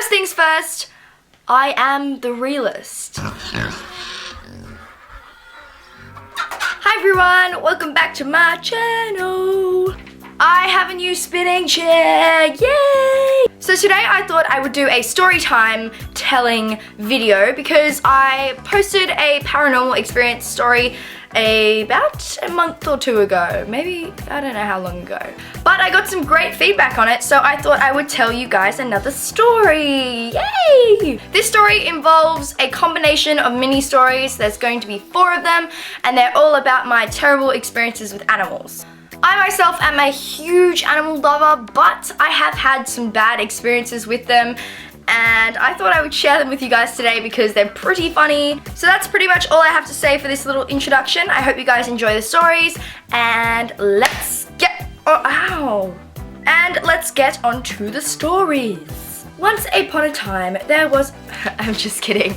First things first, I am the realist. Hi everyone, welcome back to my channel. I have a new spinning chair, yay! So today I thought I would do a story time telling video because I posted a paranormal experience story about a month or two ago. Maybe, I don't know how long ago. But I got some great feedback on it, so I thought I would tell you guys another story. Yay! This story involves a combination of mini stories. There's going to be 4 of them, and they're all about my terrible experiences with animals. I myself am a huge animal lover, but I have had some bad experiences with them, and I thought I would share them with you guys today because they're pretty funny. So that's pretty much all I have to say for this little introduction. I hope you guys enjoy the stories, and let's get onto the stories. Once upon a time, there was I'm just kidding.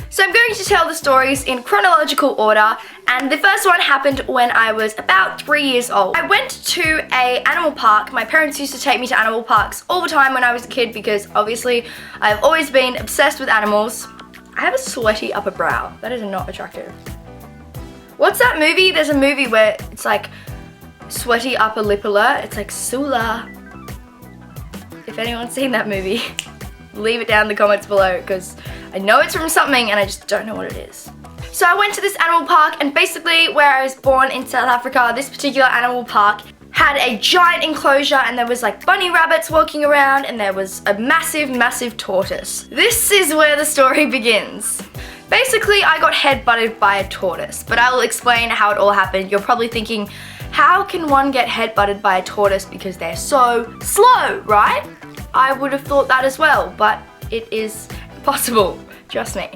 So I'm going to tell the stories in chronological order, and the first one happened when I was about 3 years old. I went to an animal park. My parents used to take me to animal parks all the time when I was a kid because obviously I've always been obsessed with animals. I have a sweaty upper brow. That is not attractive. What's that movie? There's a movie where it's like sweaty upper lip alert. It's like Sula. If anyone's seen that movie, leave it down in the comments below because I know it's from something and I just don't know what it is. So I went to this animal park, and basically where I was born in South Africa, this particular animal park had a giant enclosure, and there was like bunny rabbits walking around, and there was a massive tortoise. This is where the story begins. Basically I got head-butted by a tortoise, but I will explain how it all happened. You're probably thinking, how can one get head-butted by a tortoise because they're so slow, right? I would have thought that as well, but it is possible, trust me.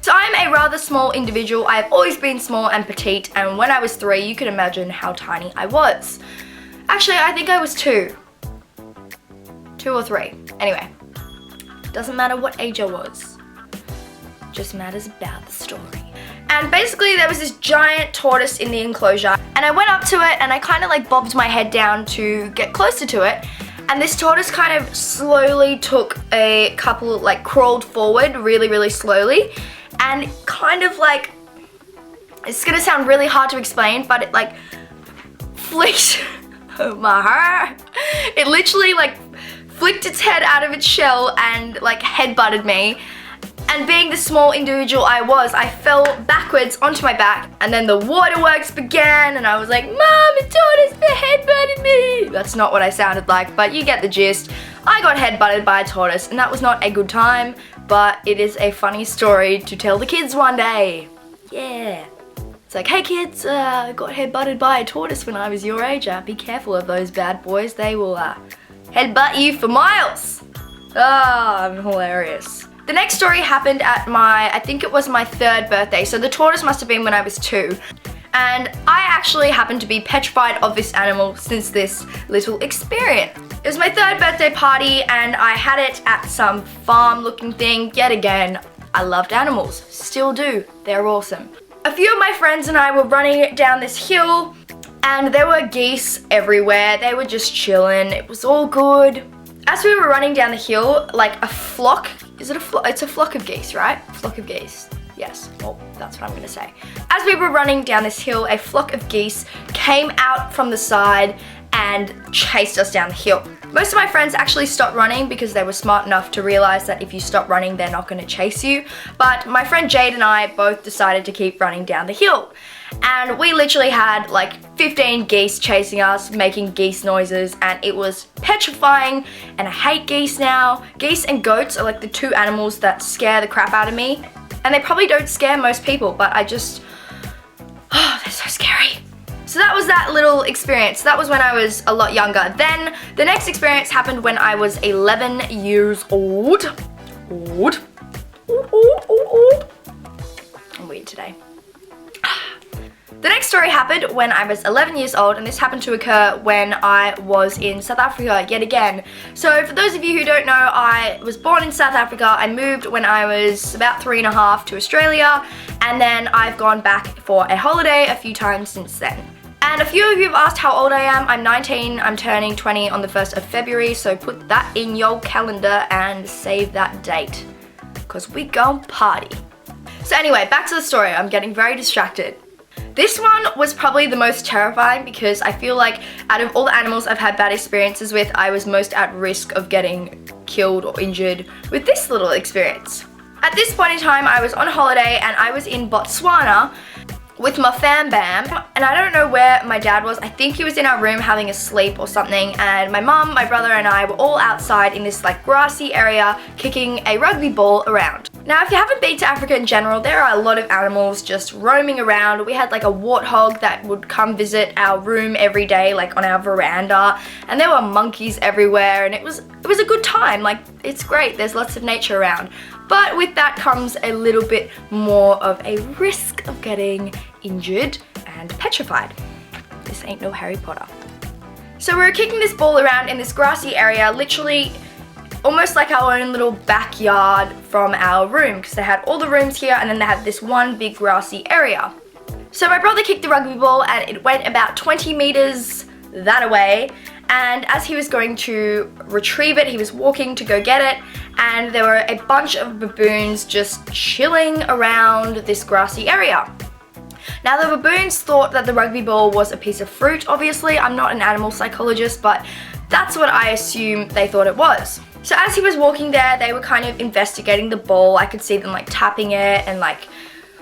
So I'm a rather small individual. I've always been small and petite, and when I was 3, you can imagine how tiny I was. Actually, I think I was 2. 2 or 3. Anyway, doesn't matter what age I was. Just matters about the story. And basically there was this giant tortoise in the enclosure, and I went up to it and I kind of like bobbed my head down to get closer to it. And this tortoise kind of slowly took a couple, like crawled forward really slowly, and kind of like, it's gonna sound really hard to explain, but it like flicked my hair. It literally like flicked its head out of its shell and like head-butted me. And being the small individual I was, I fell backwards onto my back, and then the waterworks began, and I was like, Mom, a tortoise head-butted me. That's not what I sounded like, but you get the gist. I got head-butted by a tortoise, and that was not a good time, but it is a funny story to tell the kids one day. Yeah. It's like, hey kids, I got head-butted by a tortoise when I was your age. Be careful of those bad boys. They will head-butt you for miles. I'm hilarious. The next story happened at I think it was my 3rd birthday, so the tortoise must have been when I was 2. And I actually happened to be petrified of this animal since this little experience. It was my 3rd birthday party, and I had it at some farm looking thing. Yet again, I loved animals, still do, they're awesome. A few of my friends and I were running down this hill, and there were geese everywhere. They were just chilling, it was all good. As we were running down the hill, like a flock, is it a flock? It's a flock of geese, right? Flock of geese. Yes, well, that's what I'm gonna say. As we were running down this hill, a flock of geese came out from the side and chased us down the hill. Most of my friends actually stopped running because they were smart enough to realize that if you stop running, they're not gonna chase you. But my friend Jade and I both decided to keep running down the hill. And we literally had like 15 geese chasing us, making geese noises, and it was petrifying, and I hate geese now. Geese and goats are like the 2 animals that scare the crap out of me. And they probably don't scare most people, but I just, they're so scary. So that was that little experience. That was when I was a lot younger. Then the next experience happened when I was 11 years old. I'm weird today. The next story happened when I was 11 years old, and this happened to occur when I was in South Africa yet again. So for those of you who don't know, I was born in South Africa. I moved when I was about 3.5 to Australia, and then I've gone back for a holiday a few times since then. And a few of you have asked how old I am. I'm 19, I'm turning 20 on the 1st of February, so put that in your calendar and save that date, because we gon' party. So anyway, back to the story. I'm getting very distracted. This one was probably the most terrifying because I feel like out of all the animals I've had bad experiences with, I was most at risk of getting killed or injured with this little experience. At this point in time, I was on holiday and I was in Botswana with my fam bam, and I don't know where my dad was. I think he was in our room having a sleep or something, and my mum, my brother and I were all outside in this like grassy area kicking a rugby ball around. Now if you haven't been to Africa in general, there are a lot of animals just roaming around. We had like a warthog that would come visit our room every day, like on our veranda, and there were monkeys everywhere, and it was a good time. Like, it's great, there's lots of nature around. But with that comes a little bit more of a risk of getting injured and petrified. This ain't no Harry Potter. So we were kicking this ball around in this grassy area, literally almost like our own little backyard from our room, because they had all the rooms here and then they had this one big grassy area. So my brother kicked the rugby ball and it went about 20 meters that away, and as he was going to retrieve it, he was walking to go get it, and there were a bunch of baboons just chilling around this grassy area. Now the baboons thought that the rugby ball was a piece of fruit. Obviously, I'm not an animal psychologist, but that's what I assume they thought it was. So as he was walking there, they were kind of investigating the ball. I could see them like tapping it and like,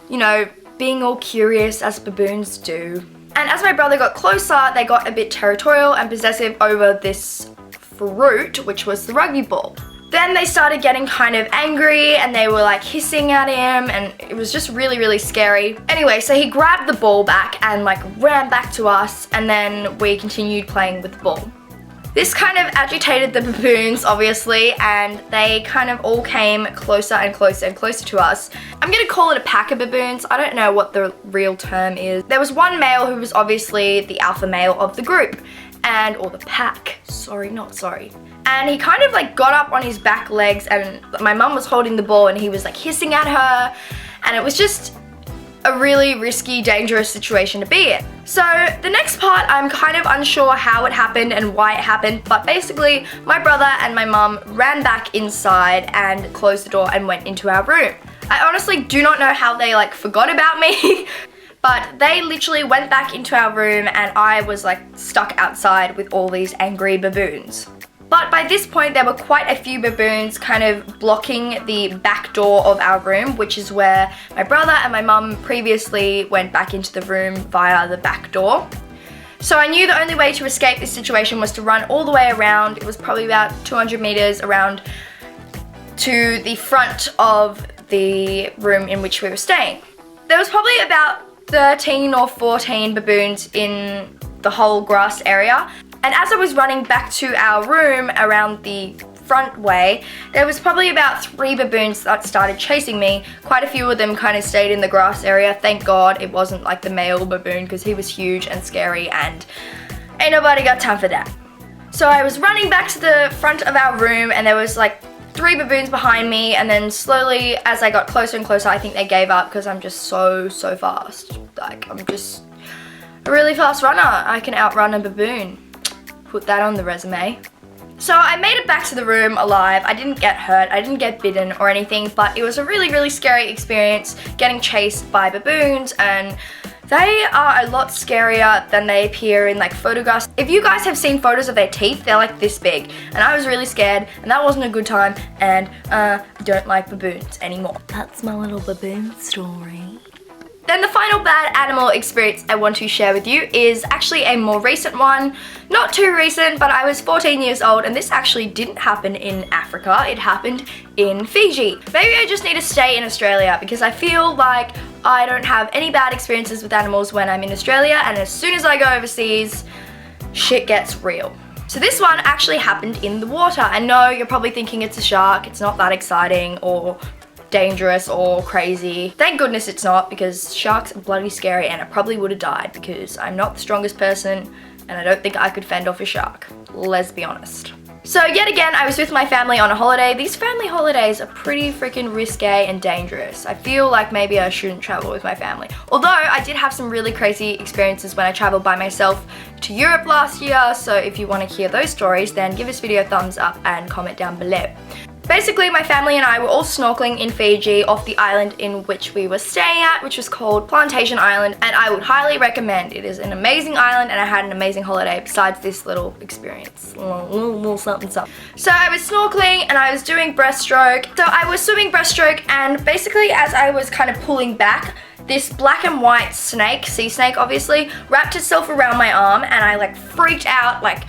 you know, being all curious as baboons do. And as my brother got closer, they got a bit territorial and possessive over this fruit, which was the rugby ball. Then they started getting kind of angry and they were like hissing at him, and it was just really, really scary. Anyway, so he grabbed the ball back and like ran back to us, and then we continued playing with the ball. This kind of agitated the baboons, obviously, and they kind of all came closer and closer and closer to us. I'm gonna call it a pack of baboons. I don't know what the real term is. There was one male who was obviously the alpha male of the group, or the pack, sorry, not sorry. And he kind of like got up on his back legs, and my mum was holding the ball and he was like hissing at her, and it was just a really risky, dangerous situation to be in. So the next part, I'm kind of unsure how it happened and why it happened, but basically my brother and my mum ran back inside and closed the door and went into our room. I honestly do not know how they like forgot about me, but they literally went back into our room and I was like stuck outside with all these angry baboons. But by this point, there were quite a few baboons kind of blocking the back door of our room, which is where my brother and my mum previously went back into the room via the back door. So I knew the only way to escape this situation was to run all the way around. It was probably about 200 meters around to the front of the room in which we were staying. There was probably about 13 or 14 baboons in the whole grass area. And as I was running back to our room around the front way, there was probably about 3 baboons that started chasing me. Quite a few of them kind of stayed in the grass area. Thank God it wasn't like the male baboon, because he was huge and scary and ain't nobody got time for that. So I was running back to the front of our room and there was like 3 baboons behind me, and then slowly as I got closer and closer, I think they gave up because I'm just so fast. Like, I'm just a really fast runner. I can outrun a baboon. Put that on the resume. So I made it back to the room alive. I didn't get hurt, I didn't get bitten or anything, but it was a really, really scary experience getting chased by baboons, and they are a lot scarier than they appear in like photographs. If you guys have seen photos of their teeth, they're like this big, and I was really scared, and that wasn't a good time, and I don't like baboons anymore. That's my little baboon story. Then the final bad animal experience I want to share with you is actually a more recent one. Not too recent, but I was 14 years old and this actually didn't happen in Africa, it happened in Fiji. Maybe I just need to stay in Australia because I feel like I don't have any bad experiences with animals when I'm in Australia, and as soon as I go overseas, shit gets real. So this one actually happened in the water. I know you're probably thinking it's a shark, it's not that exciting or dangerous or crazy. Thank goodness it's not, because sharks are bloody scary and I probably would have died because I'm not the strongest person and I don't think I could fend off a shark. Let's be honest. So yet again, I was with my family on a holiday. These family holidays are pretty freaking risque and dangerous. I feel like maybe I shouldn't travel with my family. Although I did have some really crazy experiences when I traveled by myself to Europe last year. So if you want to hear those stories, then give this video a thumbs up and comment down below. Basically, my family and I were all snorkeling in Fiji off the island in which we were staying at, which was called Plantation Island, and I would highly recommend. It is an amazing island and I had an amazing holiday besides this little experience. Little something something. So I was snorkeling and I was doing breaststroke. So I was swimming breaststroke, and basically as I was kind of pulling back, this black and white snake, sea snake obviously, wrapped itself around my arm, and I like freaked out, like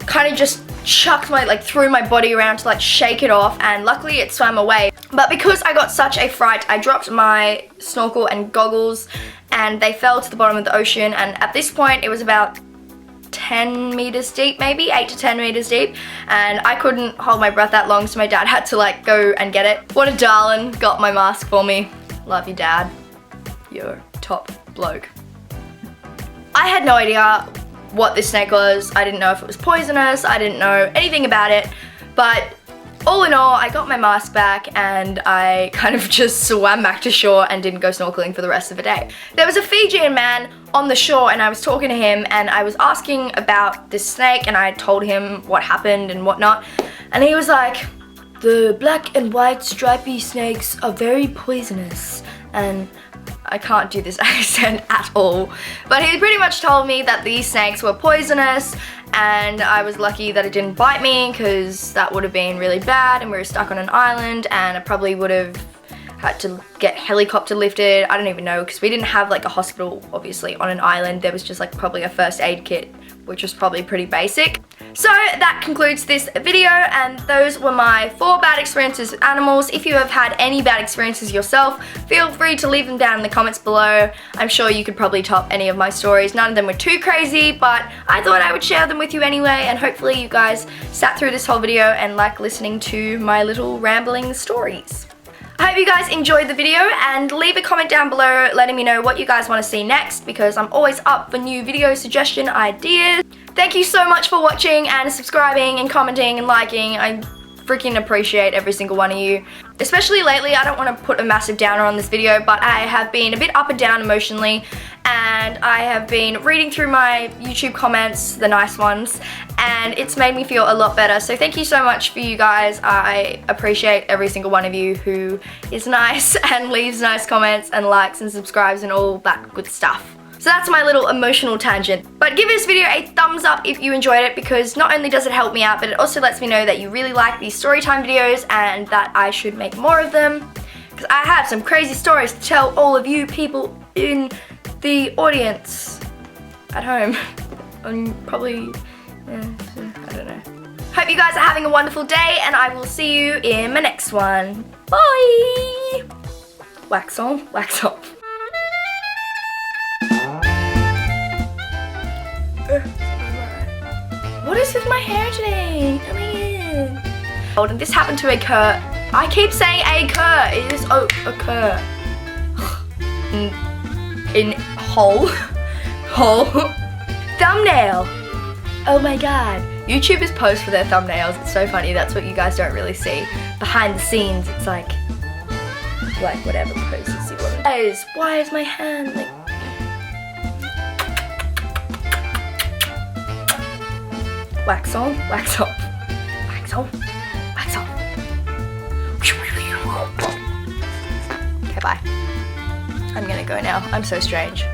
kind of just chucked my, threw my body around to like shake it off, and luckily it swam away. But because I got such a fright, I dropped my snorkel and goggles and they fell to the bottom of the ocean, and at this point it was about 10 meters deep, maybe 8 to 10 meters deep, and I couldn't hold my breath that long, so my dad had to like go and get it. What a darling, got my mask for me. Love you, Dad. You're top bloke. I had no idea what this snake was. I didn't know if it was poisonous. I didn't know anything about it, but all in all, I got my mask back and I kind of just swam back to shore and didn't go snorkeling for the rest of the day. There was a Fijian man on the shore and I was talking to him and I was asking about this snake, and I told him what happened and whatnot, and he was like, the black and white stripy snakes are very poisonous, and I can't do this accent at all, but he pretty much told me that these snakes were poisonous, and I was lucky that it didn't bite me, because that would have been really bad and we were stuck on an island and I probably would have had to get helicopter lifted. I don't even know, because we didn't have like a hospital obviously on an island. There was just like probably a first aid kit, which was probably pretty basic. So that concludes this video, and those were my 4 bad experiences with animals. If you have had any bad experiences yourself, feel free to leave them down in the comments below. I'm sure you could probably top any of my stories. None of them were too crazy, but I thought I would share them with you anyway, and hopefully you guys sat through this whole video and like listening to my little rambling stories. I hope you guys enjoyed the video, and leave a comment down below letting me know what you guys want to see next, because I'm always up for new video suggestion ideas. Thank you so much for watching and subscribing and commenting and liking. I freaking appreciate every single one of you. Especially lately, I don't want to put a massive downer on this video, but I have been a bit up and down emotionally, and I have been reading through my YouTube comments, the nice ones, and it's made me feel a lot better. So thank you so much for you guys. I appreciate every single one of you who is nice and leaves nice comments and likes and subscribes and all that good stuff. So that's my little emotional tangent. But give this video a thumbs up if you enjoyed it, because not only does it help me out, but it also lets me know that you really like these storytime videos and that I should make more of them. Because I have some crazy stories to tell all of you people in the audience at home. And probably, I don't know. Hope you guys are having a wonderful day, and I will see you in my next one. Bye! Wax on, wax off. What is with my hair today? Oh my god. And this happened to a cur. I keep saying a cur. It is a cur. In hole. Hole. Thumbnail. Oh my god. YouTubers post for their thumbnails. It's so funny. That's what you guys don't really see. Behind the scenes, it's like whatever poses you want. Guys, why is my hand like... Wax on, wax off. Wax on, wax off. Okay, bye. I'm gonna go now. I'm so strange.